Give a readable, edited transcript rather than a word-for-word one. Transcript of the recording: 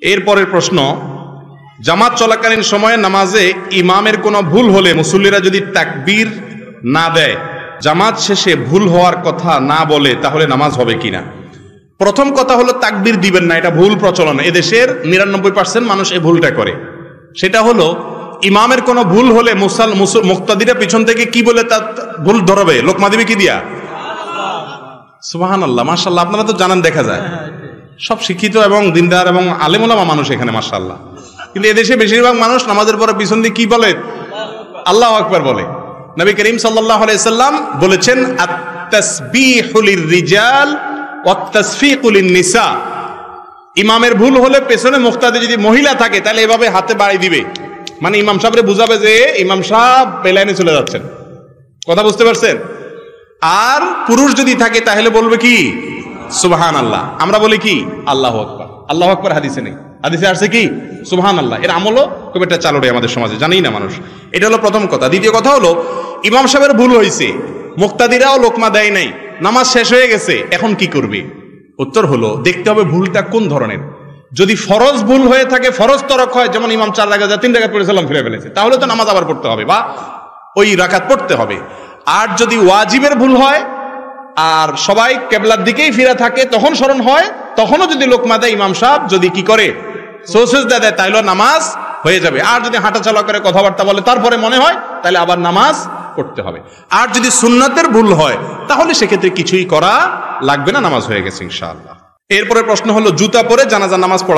এরপরের প্রশ্ন, জামাত চলাকালীন সময়ে নামাজে ইমামের কোনো ভুল হলে মুসল্লিরা যদি তাকবীর না দেয়, জামাত শেষে ভুল হওয়ার কথা না বলে, তাহলে নামাজ হবে কিনা? প্রথম কথা হলো তাকবীর দিবেন না, এটা ভুল প্রচলন। এদেশের 99% মানুষ এই ভুলটা করে। সেটা হলো ইমামের কোনো ভুল হলে মুক্তাদিরা পিছন থেকে কি বলে তার ভুল ধরবে? লোকমা দিবে কি দিয়া? সুবহানাল্লাহ, মাশাআল্লাহ। আপনারা তো জানেন, দেখা যায় সব শিক্ষিত এবং দিনদার এবং আলেম ওলামা মানুষ এখানে, মাশাআল্লাহ। কিন্তু এদেশে বেশিরভাগ মানুষ নামাজের পরে পিছন দিয়ে কি বলে? আল্লাহু আকবার বলে। নবী করিম সাল্লাল্লাহু আলাইহি সাল্লাম বলেছেন, আত-তাসবিহু লির-রিজাল ওয়াত-তাসফিকু লিন-নিসা। ইমামের ভুল হলে পেছনে মুক্তাদি যদি মহিলা থাকে তাহলে এভাবে হাতে বাড়ি দিবে, মানে ইমাম সাহেবরে বুঝাবে যে ইমাম সাহেব বেলাইনে চলে যাচ্ছেন। কথা বুঝতে পারছেন? আর পুরুষ যদি থাকে তাহলে বলবে কি? সুবহানাল্লাহ। আমরা বলি কি? আল্লাহু আকবার। আল্লাহু আকবার হাদিসে নেই, হাদিসে আসছে কি? সুবহানাল্লাহ। এর আমলও খুব একটা চালু নেই আমাদের সমাজে, জানেই না মানুষ। এটা হলো প্রথম কথা। দ্বিতীয় কথা হলো, ইমাম সাহেবের ভুল হয়েছে, মুক্তাদিরাও লোকমা দেয় নাই, নামাজ শেষ হয়ে গেছে, এখন কি করবে? উত্তর হলো, দেখতে হবে ভুলটা কোন ধরনের। যদি ফরজ ভুল হয়ে থাকে, ফরজ তরক হয়, যেমন ইমাম 4 রাকাত 3 রাকাত পড়ে সালাম ফিরে ফেলেছে, তাহলে তো নামাজ আবার পড়তে হবে বা ওই রাকাত পড়তে হবে। আর যদি ওয়াজিবের ভুল হয় আর সবাই কেবলার দিকেই ফিরে থাকে, তখন স্মরণ হয়, তখনও যদি লোকমা দেয়, ইমাম সাহেব যদি কি করে? সুজদা দেয়, তাহলে নামাজ হয়ে যাবে। আর যদি হাঁটা চলা করে, কথাবার্তা বলে, তারপরে মনে হয়, তাহলে আবার নামাজ পড়তে হবে। আর যদি সুন্নাতের ভুল হয় তাহলে সেক্ষেত্রে কিছুই করা লাগবে না, নামাজ হয়ে গেছে ইনশাআল্লাহ। এরপরে প্রশ্ন হলো, জুতা পরে জানাজার নামাজ পড়া